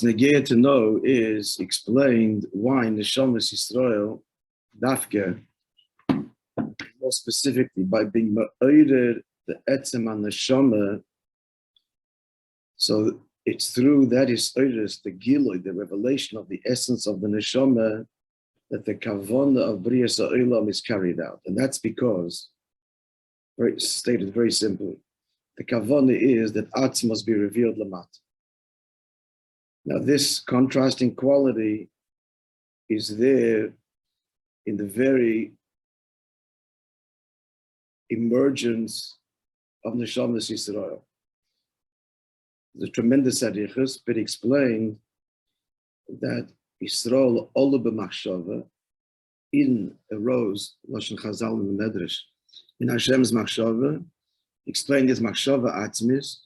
negaya to know is explained why Neshamas Yisrael, Dafke, more specifically by being ma'oder the etzem and neshama. So it's through that is the gilui, the revelation of the essence of the neshama, that the kavana of Brias Ha'olam is carried out. And that's because, stated very simply, the kavana is that Atz must be revealed lamat. Now this contrasting quality is there in the very emergence of Neshamas Yisrael. The tremendous arichus, but explained that Yisrael ola b'machshava in arose Lashon Chazal in the Medrash in Hashem's machshava, explained as machshava atzmis.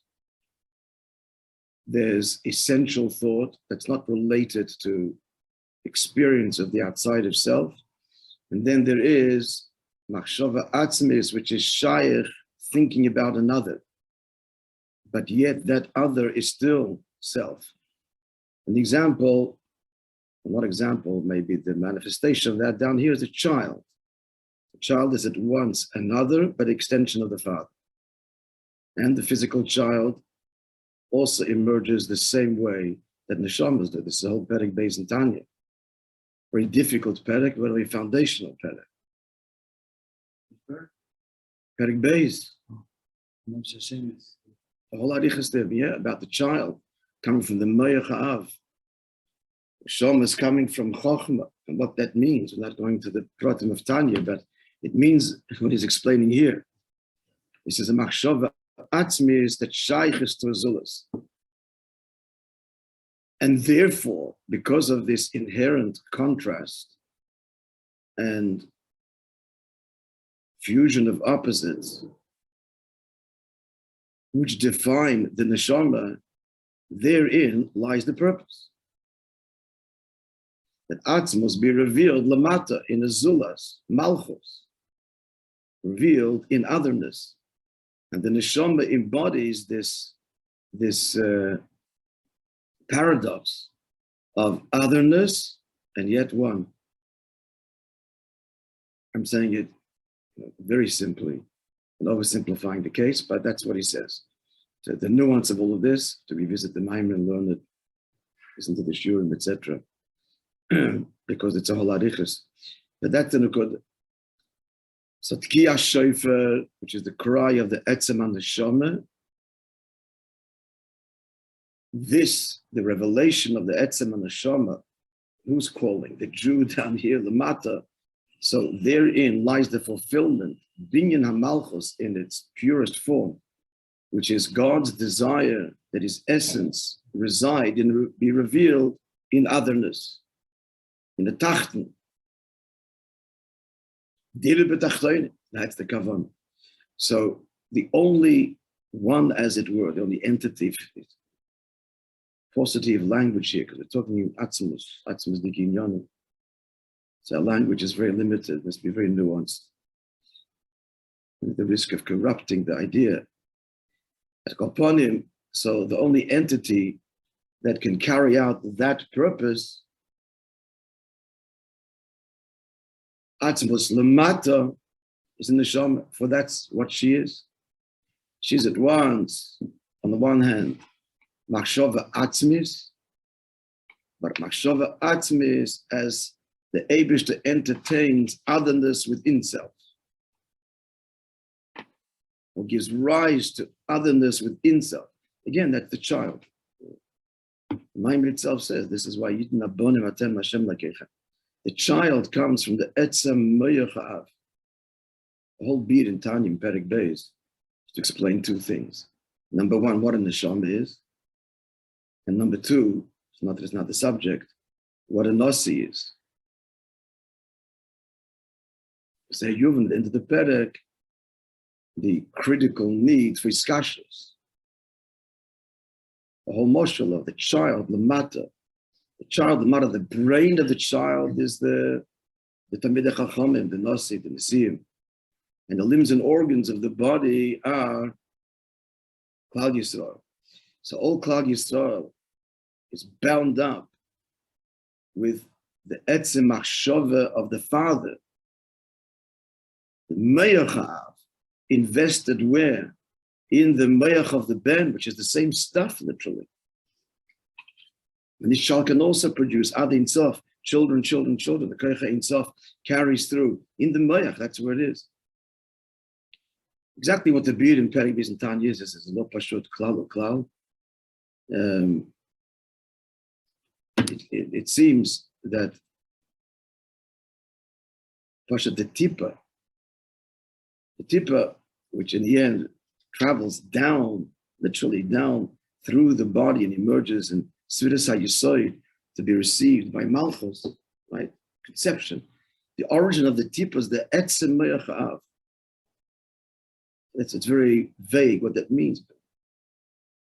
There's essential thought that's not related to experience of the outside of self, and then there is machshava atzmis, which is shaykh, thinking about another, but yet that other is still self. An example, what example, maybe the manifestation of that down here is a child. The child is at once another, but extension of the father. And the physical child also emerges the same way that neshamas do. This is the whole Perek Beis in Tanya. Very difficult Perek, very foundational Perek. Perek Beis. The whole arichas there, yeah, about the child coming from the Moyach Ha'av. Shom is coming from Chochmah, and what that means. We're not going to the Pratim of Tanya, but it means what he's explaining here. He says a machshava atzmis that shaykh is to Azulas. And therefore, because of this inherent contrast and fusion of opposites, which define the neshama, therein lies the purpose. That Atz must be revealed lamata in Azulas, Malchus, revealed in otherness. And the neshama embodies this paradox of otherness and yet one. I'm saying it very simply and oversimplifying the case, but that's what he says. So the nuance of all of this, to revisit the Maamar and learn it, listen to the Shurim, etc., because it's a whole arichas. But that's the Nukud. So Tkiyah Shofar, which is the cry of the Etzem and the Neshama, this, the revelation of the Etzem and the Neshama, who's calling? The Jew down here, the Mata. So therein lies the fulfillment, Binyan HaMalchus in its purest form, which is God's desire that his essence reside and be revealed in otherness, in the Tachten. That's the kavan. So the only one, as it were, the only entity, paucity of language here, because we're talking in Atzmus Dikinyanu. So our language is very limited, must be very nuanced. The risk of corrupting the idea. Upon him, so the only entity that can carry out that purpose, Atzmus Lamata, is in the Neshama, for that's what she is. She's at once, on the one hand, Machshava Atzmis, but Machshava Atzmis as the Eibishter entertains otherness within self, or gives rise to otherness within self. Again, that's the child. The Maamar itself says, this is why Yitna Bonim Atem Hashem Lakecha. The child comes from the Etzem Moyach Ha'av. The whole beat in Tanya in Perek Beis is to explain two things. Number one, what a neshama is. And number two, it's not the subject, what a nasi is. Say Yuvan into the Perek, the critical need for iskashus. The whole moshel of the child, the matter. The child, the matter, the brain of the child is the Tamid HaChachamim, the nasi, the Nesiim. And the limbs and organs of the body are Klal Yisrael. So all Klal Yisrael is bound up with the etzem machshava of the father. The Me'ach invested where? In the Me'ach of the Ben, which is the same stuff, literally. And this shal can also produce Ad Ein Sof, children. The Koich Ein Sof carries through in the Me'ach. That's where it is. Exactly what the beard in Perek Beis and Tanya is lo pashut klal. It seems that Pasha the tipa, which in the end travels down, literally down through the body and emerges in Sviras HaYesod to be received by Malchus, right? Conception. The origin of the tipa is the etzem me'ach av. It's very vague what that means.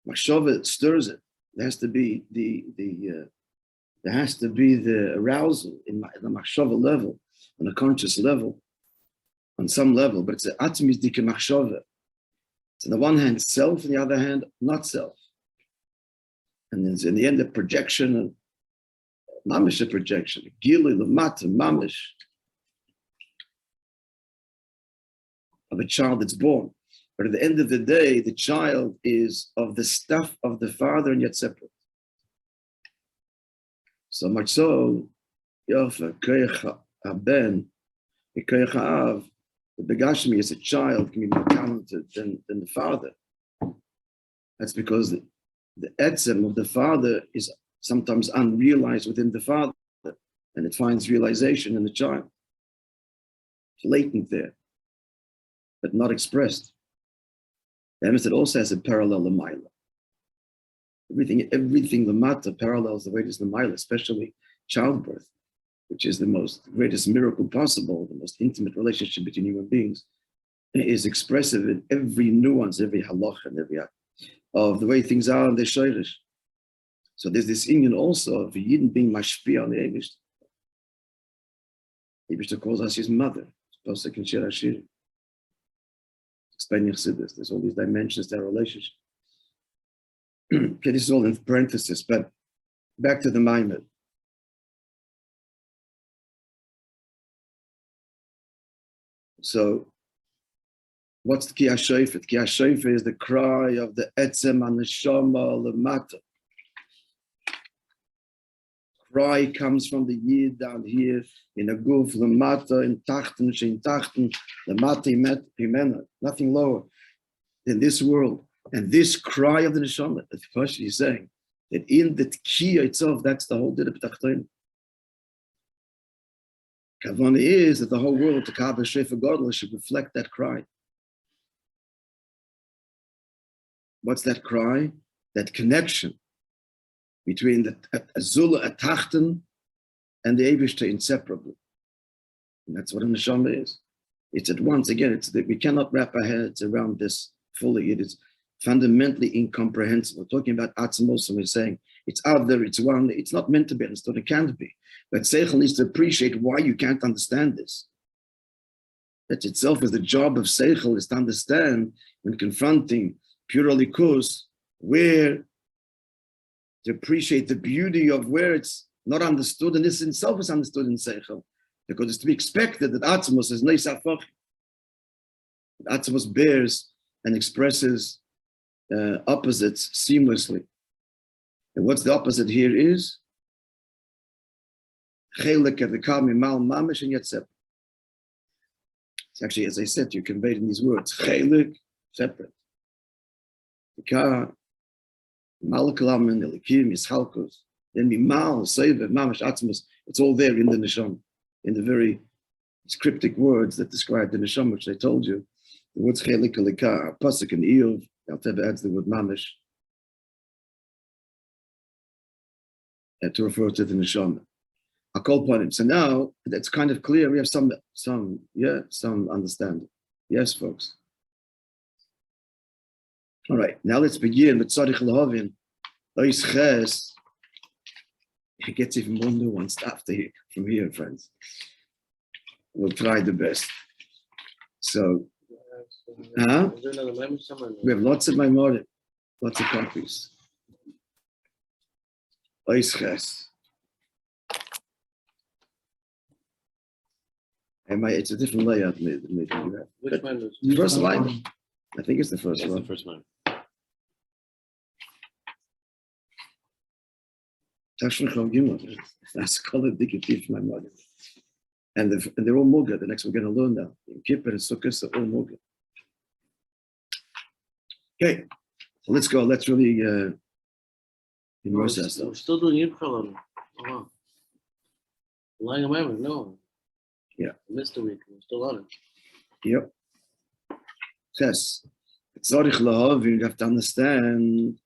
Machshava stirs it. There has to be the arousal in the machshava level, on a conscious level, on some level, but it's an atmis dike machshava. It's on the one hand self, on the other hand not self. And then in the end, the projection of mamish, a projection, gili lamata mamish of a child that's born. But at the end of the day, the child is of the stuff of the father and yet separate. So much so, Yofa, Koich HaBen, Koich HaAv, the Begashmi as a child can be more talented than the father. That's because the etzem of the father is sometimes unrealized within the father, and it finds realization in the child. It's latent there, but not expressed. It also has a parallel Lamaila. Everything Lamata parallels the way it is Lamaila, especially childbirth, which is the greatest miracle possible, the most intimate relationship between human beings, is expressive in every nuance, every halacha, and every act of the way things are in the Shoirish. So there's this union also of Yidden being mashpia on the Eibishter. Eibishter calls us his mother. Pasuk in Shir Hashir. Explaining Chassidus. There's all these dimensions to our relationship. Okay, this is all in parenthesis, but back to the Maimon. So, what's the Ki HaShofet? Ki HaShofet is the cry of the Etzem HaNeshama Lemata. Cry comes from the Yid down here in a guf Lemata, in Tachten, Shein Tachten, Lemata Himena, nothing lower than this world. And this cry of the Neshama, the question is saying that in the Tkiya itself, that's the whole Dira B'Tachtoinu. Kavana is that the whole world, the Kaaba Shefa Godel, should reflect that cry. What's that cry? That connection between the Azula Atachten and the Eibishter inseparably. And that's what a Neshama is. It's at once, again, it's that we cannot wrap our heads around this fully. It is fundamentally incomprehensible. We're talking about Atzmos, and we're saying it's out there, it's one, it's not meant to be understood, it can't be. But Seichel needs to appreciate why you can't understand this. That itself is the job of Seichel, is to understand when confronting pure likus, where to appreciate the beauty of where it's not understood, and this in itself is understood in Seichel, because it's to be expected that Atzmos is Neis Afach. Atzmos bears and expresses opposites seamlessly. And what's the opposite here is Chelek of the Kami Mal Mamish and yet separate. It's actually, as I said, you conveyed in these words, Chelek, separate. Ka Mal Kalaman, Elikim, Yishalkos, then Mimal, Seiva, Mamish, Atzmos, it's all there in the Neshama, in the very cryptic words that describe the Neshama, which I told you. The words Chelek Elika, Pasuk and Iyov, Alteva adds the word Mamish to refer to the Neshama. I'll call upon him. So now it's kind of clear. We have some understanding. Yes, folks. All right. Now let's begin with Tzarich Lahavin. Ois Ches. It gets even more nuanced after here, from here, friends. We'll try the best. So, we have lots of Maimorim, lots of copies. Oisches. It's a different layout. Which one is The first line. I think it's the first That's one. the first one. That's called a dictative for my mother. And they're all Muga. The next we're going to learn now. In Kippur and Sukkot, they're all Muga. Okay, so let's go. Let's really immerse We're ourselves. still doing Yivchar. Oh, wow. Lying away with no. Yeah. I missed a week. We're still on it. Yep. Yes. You have to understand.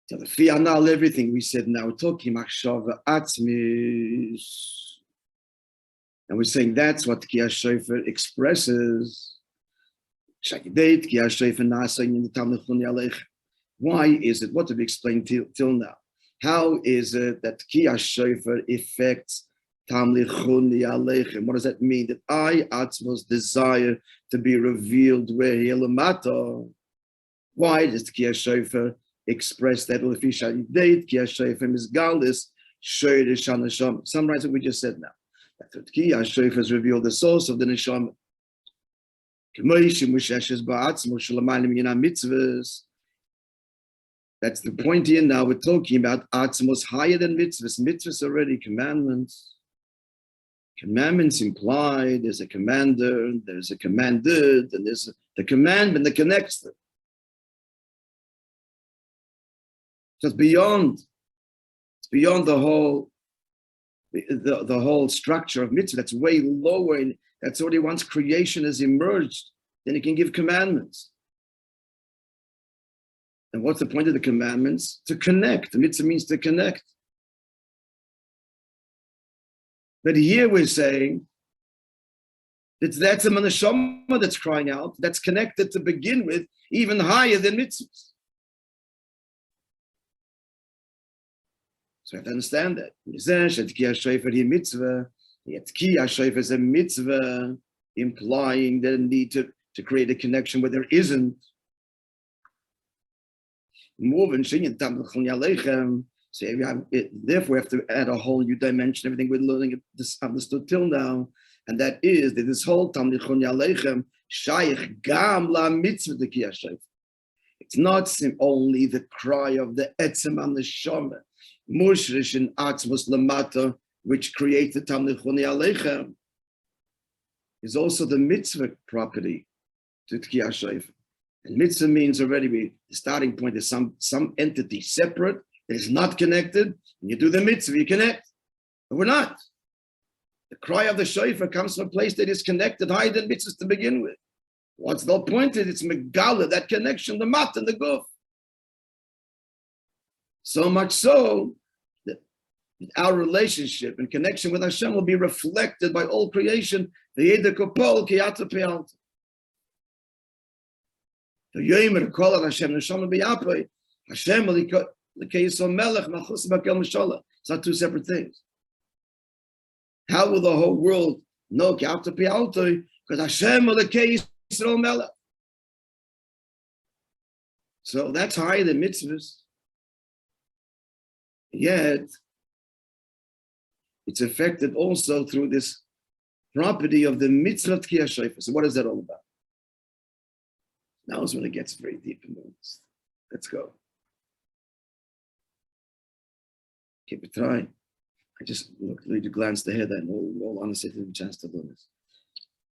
So the fianal, everything we said now, we're talking machshava atzmis. And we're saying that's what Ki HaShofer expresses. Why is it? What have we explained till now? How is it that Ki HaShofer affects Tamlichuni Aleichem? What does that mean? That I, Atzmos, desire to be revealed where Yelamata. Why does Ki HaShofer express that? Well, if you shall date Ki HaShofer is Galis, Shoyrish HaNeshama. Summarize what we just said now. That Ki HaShofer has revealed the source of the Neshama. That's the point here now. We're talking about Atzmos higher than mitzvahs. Mitzvahs already commandments. Commandments imply there's a commander, there's a commanded, and there's the commandment that connects them. So it's beyond the whole structure of mitzvah. That's way lower. That's already once creation has emerged, then it can give commandments. And what's the point of the commandments? To connect. The mitzvah means to connect. But here we're saying that's a neshama that's crying out, that's connected to begin with, even higher than mitzvahs. So we have to understand that. Ki HaShofer is a mitzvah, implying the need to create a connection where there isn't. So therefore, we have to add a whole new dimension. Everything we're learning this understood till now, and that is that this whole Tamlichuni Aleichem Shaykh Gam La Mitzvah de Ki HaShofer. It's not only the cry of the Etzem HaNeshama, Mushrish in Atzmos Lamata, which creates the Tamlichuni Aleichem, is also the mitzvah property to Ki HaShofer. And mitzvah means already the starting point is some entity separate that is not connected. And you do the mitzvah, you connect. But we're not. The cry of the shofar comes from a place that is connected higher than mitzvahs to begin with. What's the point? It's megala, that connection, the mat and the guf. So much so that our relationship and connection with Hashem will be reflected by all creation. The Yeder Kopol Kiyata Pealta. The Yomer Kol Hashem Neshama B'Yapoi Hashem L'Keiso Melech Malchus Bakel Mishala. It's not two separate things. How will the whole world know Kiyata Pealta? Because Hashem L'Keiso Melech. So that's higher than mitzvahs. Yet it's affected also through this property of the mitzvah Ki HaShofer. So what is that all about? Now is when it gets very deep in this. Let's go. Keep it trying. I just glanced ahead and all honestly didn't have a chance to learn this.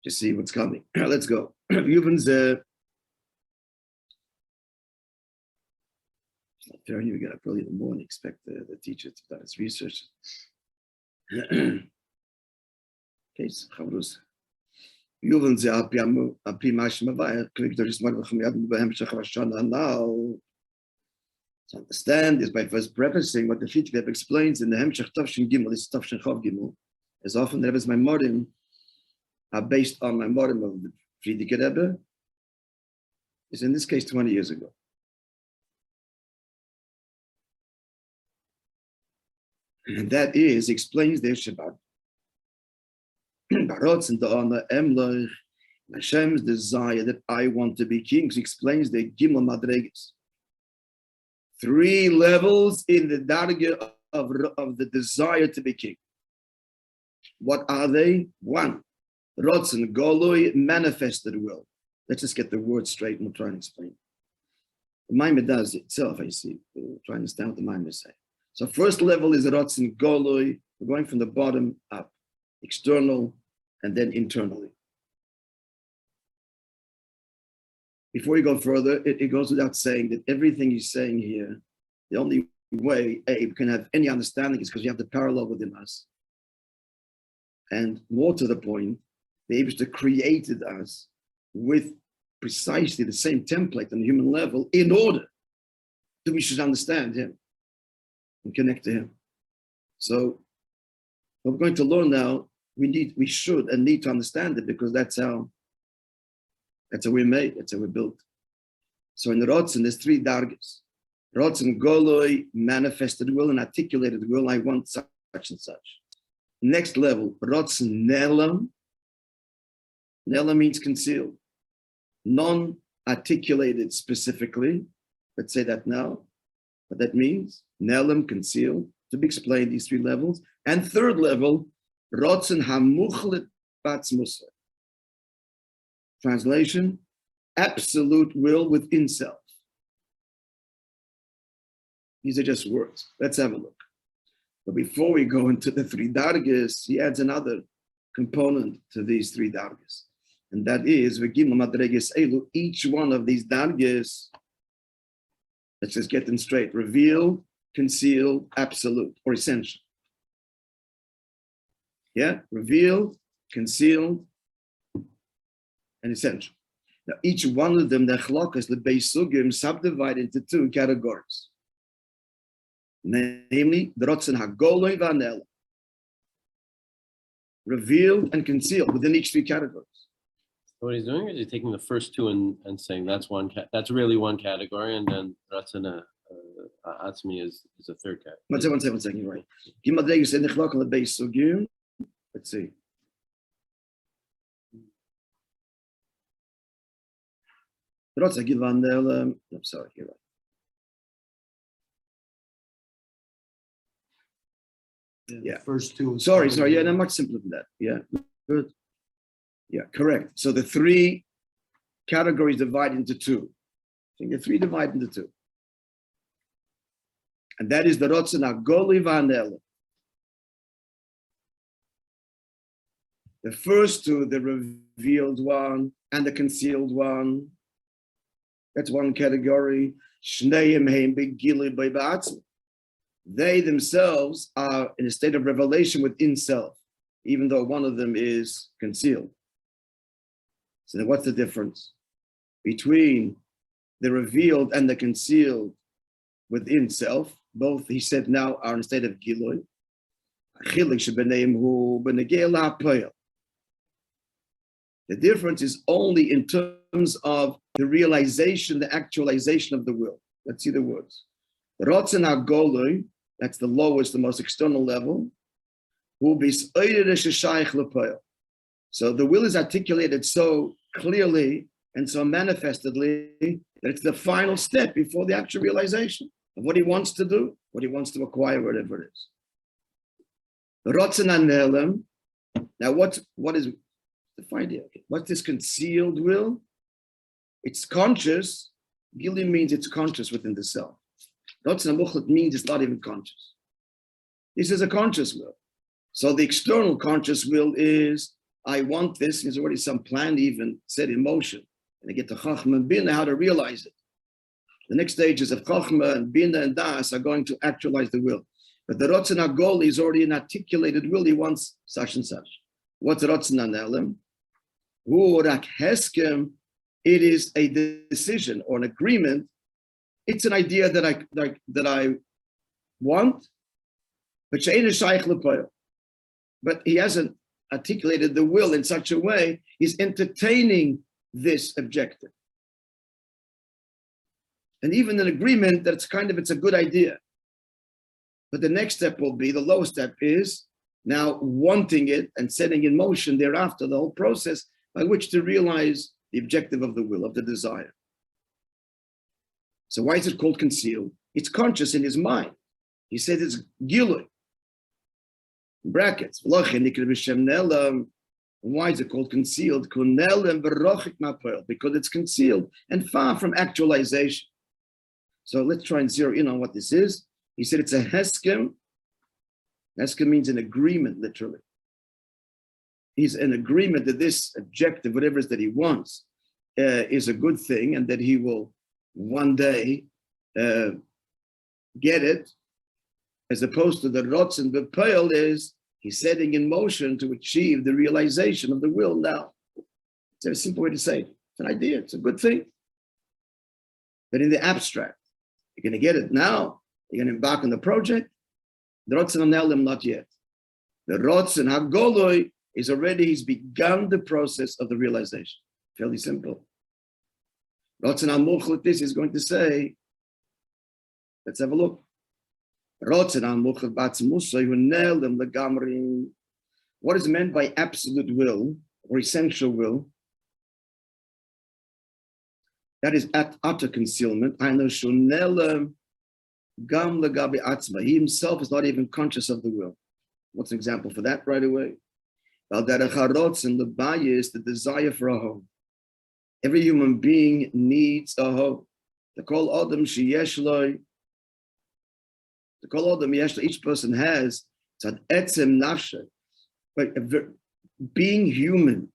Just see what's coming. Let's go. Yuvan's fair, you get up early in the morning, expect the teacher to do his research. Okay, so Chavrus. Yuvan ze api mashmavaya, klik doris magvachmiyad behem shachashana now. To understand this by first prefacing what the Rebbe explains in the Hemshech Tavshin Gimel, this Tavshin Chav Gimel, as often the Rebbe's Maimorim are based on Maimorim of the Frierdiker Rebbe, is in this case 20 years ago. And that is, explains the Shabbat. Barotz and the honor, Emloch, Hashem's desire that I want to be king. So he explains the Gimel Madreges. 3 levels in the darga of the desire to be king. What are they? 1, Rotzen Goloi, manifested will. Let's just get the word straight and we'll try and explain. The Maimon does itself, I see. We'll try and understand what the Maimon is saying. So first level is Rotzen Goloi. We're going from the bottom up, external and then internally. Before you go further, it goes without saying that everything he's saying here, the only way we can have any understanding is because we have the parallel within us. And more to the point, the Eibishter created us with precisely the same template on the human level in order that we should understand him and connect to him. So what we're going to learn now, we should and need to understand it because that's how we're made, that's how we're built. So in the Rotzen, there's 3 dargas. Rotzen Goloi, manifested will and articulated will, I want such and such. Next level, Rotzen Nelam. Nelam means concealed. Non-articulated specifically. Let's say that now. What that means, Nelam, concealed. To be explained, these 3 levels. And third level, Rotzen Hamuchlet Batzmusa. Translation, absolute will within self. These are just words. Let's have a look. But before we go into the 3 dargas, he adds another component to these 3 dargas. And that is, each one of these dargas, let's just get them straight, revealed, concealed, absolute, or essential. Yeah, revealed, concealed, and essential. Now, each one of them, the chlokes, the beisugim, subdivide into 2 categories. Namely, the rotzen hagoloi vanel, revealed and concealed within each 3 categories. What he's doing is he's taking the first 2 and saying that's really one category, and then rotzen atzmi is a 3rd category. One second, you're right. Gimadregus in the chlok on the beisugim. Let's see. I'm sorry, you're right. Yeah. First 2. Sorry. Yeah, no, much simpler than that. Yeah, good. Yeah, correct. So the 3 categories divide into 2. I think the 3 divide into 2. And that is the Rotzen HaGoli V'Hanel. The first 2, the revealed one and the concealed one. That's one category. They themselves are in a state of revelation within self, even though one of them is concealed. So then what's the difference between the revealed and the concealed within self? Both, he said, now are in a state of Giloi. The difference is only in terms of the realization, the actualization of the will. Let's see the words. Rotzen HaGoloi, that's the lowest, the most external level. So the will is articulated so clearly and so manifestedly that it's the final step before the actual realization of what he wants to do, what he wants to acquire, whatever it is. Rotzen HaNelem. Now what is defined here? What's this concealed will? It's conscious. Gili means it's conscious within the self. Rotzen HaMuchlet means it's not even conscious. This is a conscious will. So the external conscious will is, I want this. There's already some plan even set in motion. And I get to Chachma and Bina how to realize it. The next stages of Chachma and Bina and Das are going to actualize the will. But the Rotzen HaGoli is already an articulated will. He wants such and such. What's Rotzen HaNelem? Urak Heskem. It is a decision or an agreement. It's an idea that I want, but he hasn't articulated the will in such a way. He's entertaining this objective, and even an agreement that it's a good idea. But the next step will be, the lowest step is now wanting it and setting in motion thereafter the whole process by which to realize the objective of the will, of the desire. So why is it called concealed? It's conscious in his mind. He said it's gilui. In brackets. Why is it called concealed? Because it's concealed and far from actualization. So let's try and zero in on what this is. He said it's a heskem. Heskem means an agreement, literally. He's in agreement that this objective, whatever it is that he wants, is a good thing, and that he will one day get it, as opposed to the rotzen b'peil is he's setting in motion to achieve the realization of the will now. It's a simple way to say it. It's an idea, it's a good thing. But in the abstract, you're going to get it now, you're going to embark on the project. The rotzen hanelim, not yet. The rotzen hagoloi is already, he's begun the process of the realization. Fairly simple. Rotzen hamuchlet, this is going to say, let's have a look. What is meant by absolute will or essential will? That is at utter concealment. He himself is not even conscious of the will. What's an example for that right away? The bias, the desire for a home. Every human being needs a home. The kol adam sheyesh lo. The kol adam yesh lo. Each person has tzad etzem nafshe. But being human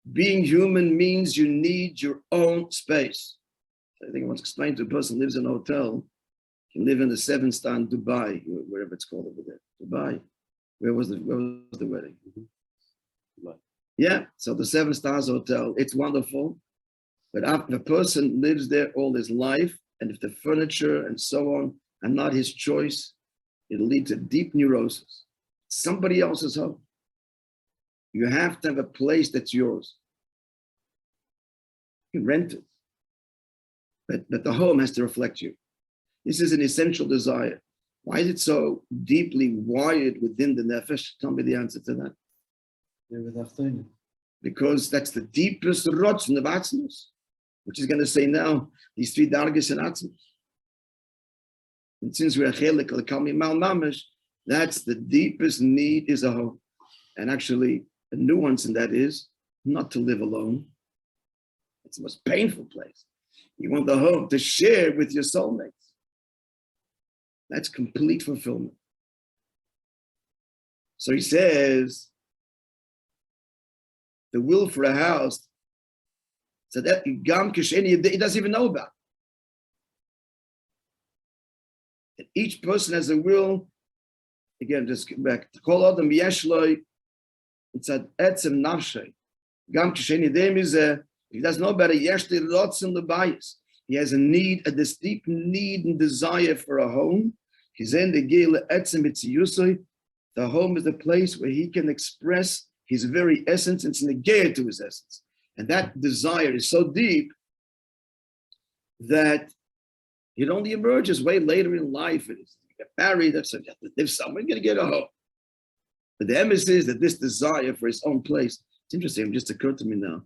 means you need your own space. I think I once explained to a person who lives in a hotel, can live in the 7-star in Dubai, wherever it's called over there. Dubai. Where was the wedding? Dubai. Yeah, so the 7 stars hotel, it's wonderful. But if a person lives there all his life, and if the furniture and so on are not his choice, it'll lead to deep neurosis. Somebody else's home. You have to have a place that's yours. You can rent it. But the home has to reflect you. This is an essential desire. Why is it so deeply wired within the nefesh? Tell me the answer to that. Because that's the deepest rotzen of atzmus, which is going to say now these 3 dargis in atzmus. And since we're chelik l'kami mal mamish, that's the deepest need is a home. And actually, a nuance in that is not to live alone. It's the most painful place. You want the home to share with your soulmates. That's complete fulfillment. So he says, the will for a house, so that he doesn't even know about. And each person has a will. Again, just get back. To call Adam Yeshloi, it's at etzem nafshay. Gam kisheni dem is he doesn't know about it. Yeshloi rotzen lebayis. He has a need, a deep need and desire for a home. The home is the place where he can express his very essence. It's negated to his essence. And that desire is so deep that it only emerges way later in life. It is to get married, that's you have to live somewhere, you're going to get a home. But the emphasis is that this desire for his own place, it's interesting, it just occurred to me now,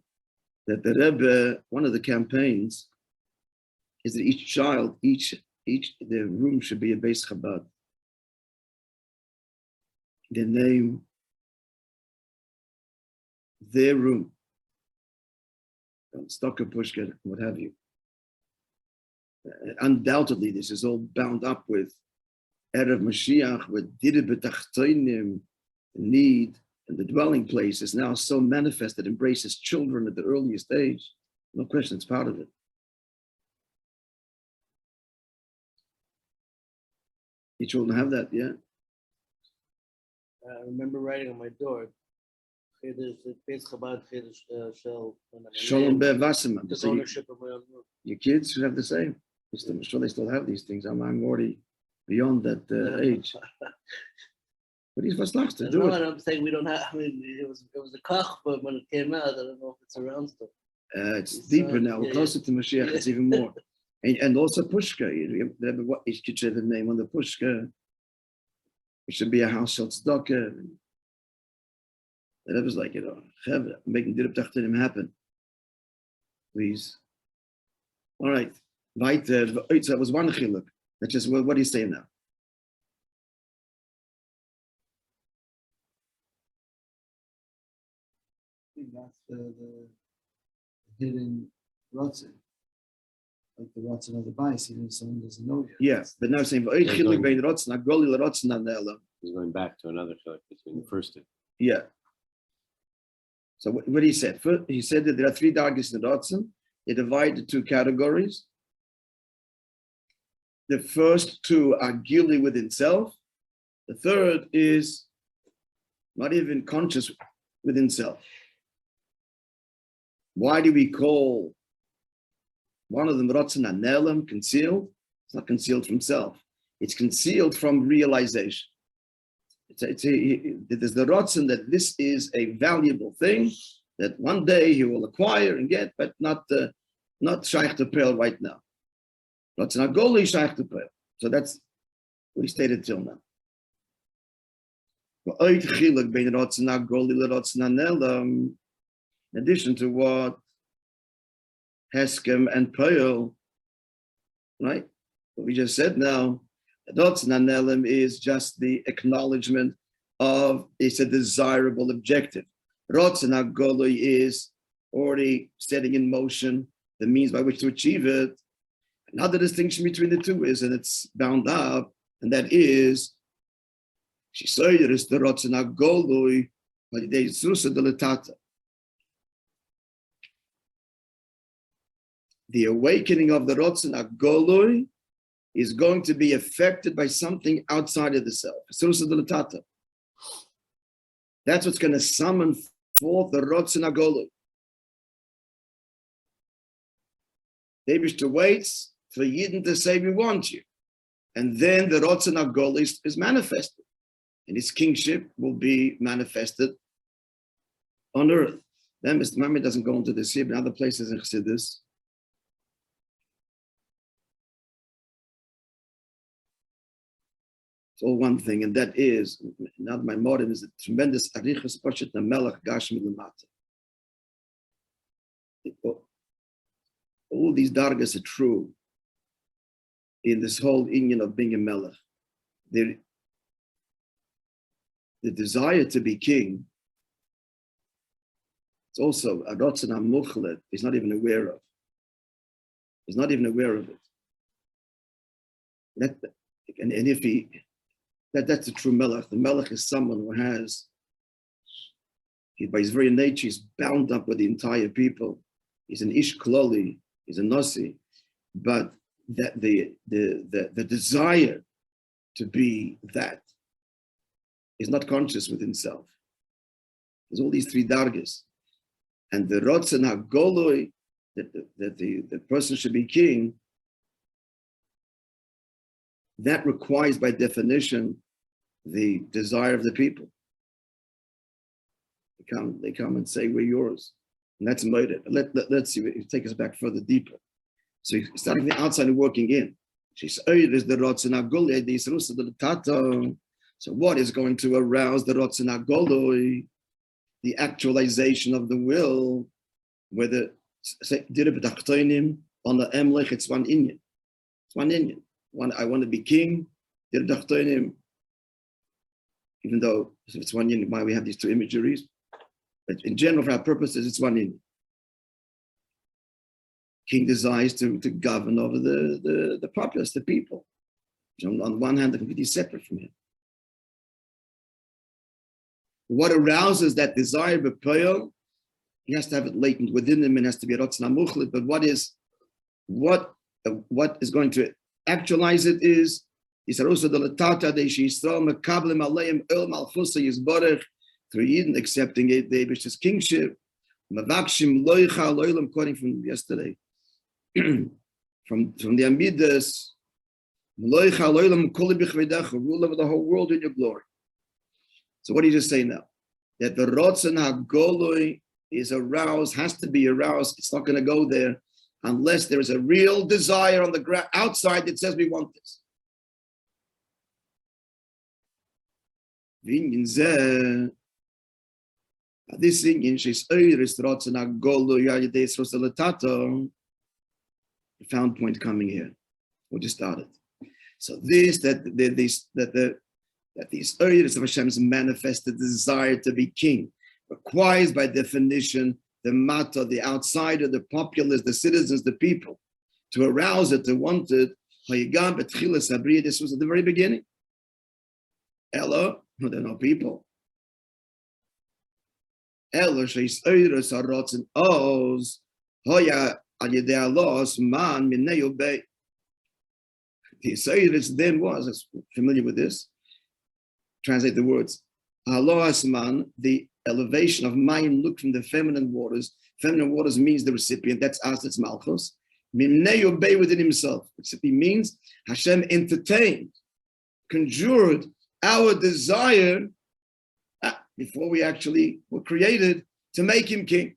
that the Rebbe, one of the campaigns, is that each child, their room should be a Beis Chabad. Their name, their room, Stocker, Pushka, what have you. Undoubtedly, this is all bound up with Erev Mashiach, with Dide B'Tachtoinim, the need, and the dwelling place is now so manifest that embraces children at the earliest age. No question, it's part of it. Your children have that, yeah? I remember writing on my door, Shalom Be'er Wasserman. took So ownership of my own room. your kids should have the same. I'm sure they still have these things. I'm already beyond that age. But he's what's next to do it. I'm saying we don't have, I mean, it was a kach, but when it came out, I don't know if it's around still. It's deeper now. We're closer to Mashiach. It's even more. And also Pushka. What is the name on the Pushka? It should be a household tzedakah. And it was like, making Dirab Tachtanim happen. Please. All right. Weiter. That was one chiluk. That's just what do you say now? I think that's the hidden rotzen. Like the rotzen of the bias, even if someone doesn't know yet. Yes, but now I'm saying, He's going back to another chilek between the first two. yeah. So what he said? First, he said that there are 3 dargis in the rotzen. They divide the 2 categories. The first 2 are gili within self. The third is not even conscious within self. Why do we call one of them rotzen anelam, concealed? It's not concealed from self. It's concealed from realization. There's the rotzen that this is a valuable thing that one day he will acquire and get, but not shaykh to pearl right now. Rotzen agoli shaykh to pearl. So that's what he stated till now. In addition to what Heskem and Pearl, right? What we just said now, Rotzen Anelim is just the acknowledgement of it's a desirable objective. Rotzen Agoloi is already setting in motion the means by which to achieve it. Another distinction between the 2 is, and it's bound up, and that is, she said it is the Rotzen Agoloi, but the Yisrusa Deletata. The awakening of the Rotzen Agoloi is going to be affected by something outside of the self. That's what's going to summon forth the Rotzen Agoloi. David waits for Yidden to say, we want you. And then the Rotzen Agoloi is manifested. And his kingship will be manifested on earth. Then Mr. Mami doesn't go into this here, but other places in Chassidus. It's all one thing, and that is, now my modern is a tremendous arichas poshet na melech gashmi lemata. All these dargas are true in this whole union of being a melech. The desire to be king, it's also a rotzen hamuchlet. He's not even aware of. He's not even aware of it. And if he, that's a true melech. The melech is someone who has, by his very nature, he's bound up with the entire people. He's an ish kloli, he's a nasi, but that the desire to be that is not conscious within himself. There's all these 3 dargas, and the rotzen hagoloi, that the person should be king. That requires, by definition, the desire of the people. They come and say, we're yours. And that's murder. Let's see, take us back further deeper. So you're starting from the outside and working in. So what is going to arouse the rotzen hagoloi? The actualization of the will, whether on the emlech, it's one inyan. It's one inyan. I want to be king, even though if it's one unit, why we have these 2 imageries. But in general, for our purposes, it's one unit. King desires to govern over the populace, the people. So on one hand, they're completely separate from him. What arouses that desire, b'poel, he has to have it latent within him and has to be a rotzen hamuchlet. But what is going to actualize it is through Yidden accepting it, the Abish's kingship, quoting from yesterday, from the Amidas, rule over the whole world in your glory. So what do you just say now? That the rotzen hagoloi is aroused, has to be aroused. It's not going to go there unless there is a real desire on the ground outside that says we want this. This thing in profound point coming here. We just started. So that these areas of Hashem's manifested desire to be king requires, by definition, the mata, the outsider, the populace, the citizens, the people, to arouse it, to want it. This was at the very beginning. Ella, there are no people. Ella, she's oiros arotzen oz, hoya al yedei alos man minei obey. The oiros then was, familiar with this, translate the words, alos man, the elevation of mayim, look from the feminine waters. Feminine waters means the recipient, that's us, that's malchus. Minei obey within himself, which simply means Hashem entertained, conjured our desire before we actually were created to make him king.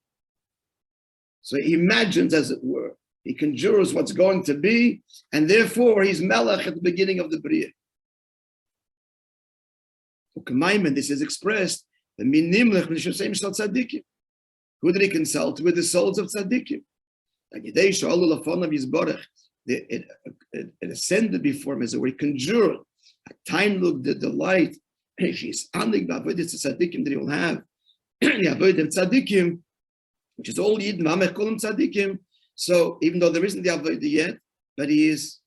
So he imagines, as it were, he conjures what's going to be, and therefore he's melech at the beginning of the Bria. This is expressed, who did he consult with? The souls of tzaddikim. It ascended before him as a way, conjured, a time look, the delight. She's unlike the avodah tzaddikim that he will have. The avodah tzaddikim, which is all Yid, Mamech Kolam tzaddikim. So even though there isn't the avodah yet, but he is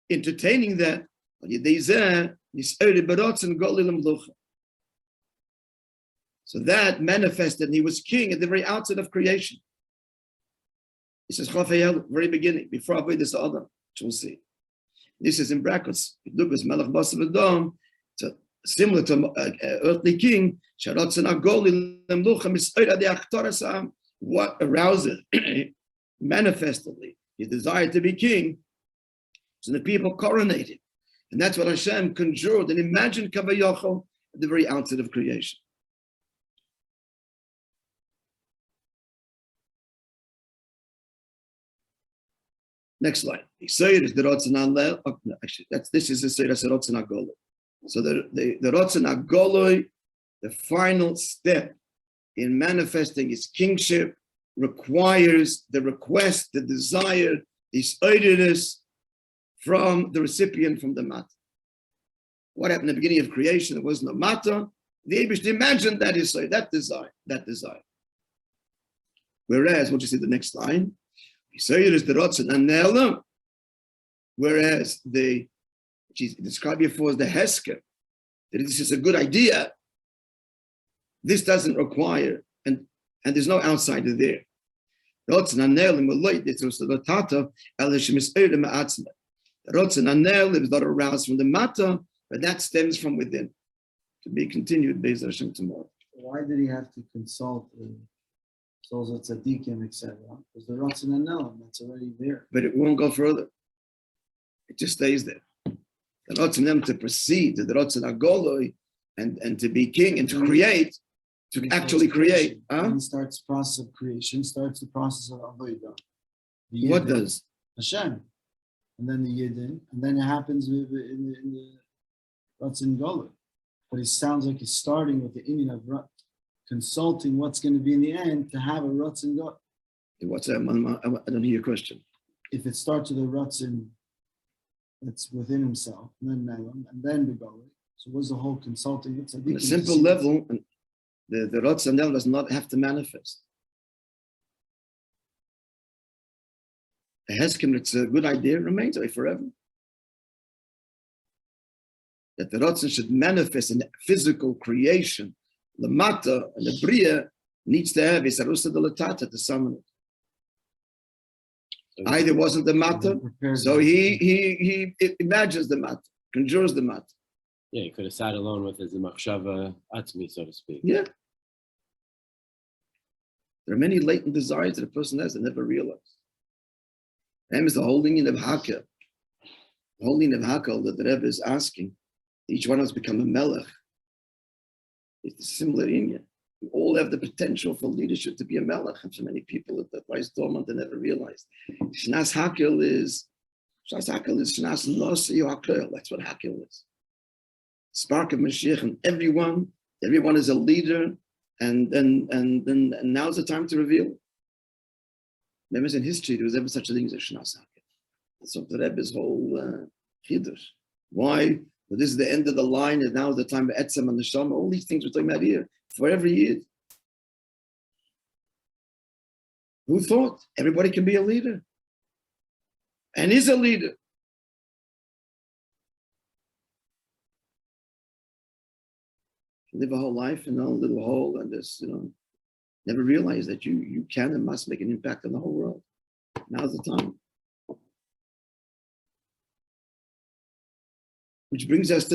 entertaining that. So that manifested, and he was king at the very outset of creation. He says, very beginning, before avodah Adam, which we'll see. This is in brackets. Similar to earthly king. What aroused it manifestedly, his desire to be king, so the people coronated. And that's what Hashem conjured and imagined Kavayachol at the very outset of creation. Next slide. Actually, this is the Seiras Rotzen HaGoloi. So the Rotzen HaGoloi, the final step in manifesting his kingship, requires the request, the desire, this earnestness from the recipient, from the mata. What happened at the beginning of creation? There was no mata. The Eibush imagined that desire. Whereas, we'll just see the next line. Whereas which is described before as the h'tשכ, that this is a good idea, this doesn't require, and there's no outsider there. The Rotzen Anel is not aroused from the mata, but that stems from within. To be continued, Be'ez Hashem tomorrow. Why did he have to consult souls of tzaddikim, etc.? Because the Rotzen Anel, that's already there. But it won't go further. It just stays there. The Rotzen them to proceed to the Rotzen HaGoloi and to be king and to create, to actually create. When he starts the process of creation, starts the process of avodah. What does? Hashem. And then the Yidden, and then it happens in the Rotzen Goloi. But it sounds like he's starting with the Indian of consulting what's going to be in the end to have a Rotzen Goloi. What's that? I don't hear your question. If it starts with a Rotzen that's within himself, and then Melam, and then the Goloi. So what's the whole consulting? It's on a simple level, the Rotzen does not have to manifest. The h'tשכ, it's a good idea, remains away forever. That the Rotzen should manifest in physical creation, the mata and the bria needs to have his arusa de latata to summon it. Either wasn't the mata, so he imagines the mata, conjures the mata. Yeah, he could have sat alone with his machshava atzmi, so to speak. Yeah. There are many latent desires that a person has that never realized. That is the whole union of Hakel. The whole union of Hakel that the Rebbe is asking. Each one of us become a melech. It's a similar union. We all have the potential for leadership to be a melech, and for many people that lies dormant and never realized. Shnas Hakel is Shnas Nosi Hakel. That's what Hakel is. Spark of Mashiach, and everyone is a leader, and now's the time to reveal. Never in history there was ever such a thing as a Shnas Hakel. That's of the Rebbe's whole chiddush. Why? Well, this is the end of the line, and now is the time of Etzem and the Neshama. All these things we're talking about here for every year. Who thought everybody can be a leader and is a leader? Live a whole life in a little hole and just, never realize that you can and must make an impact on the whole world. Now's the time. Which brings us to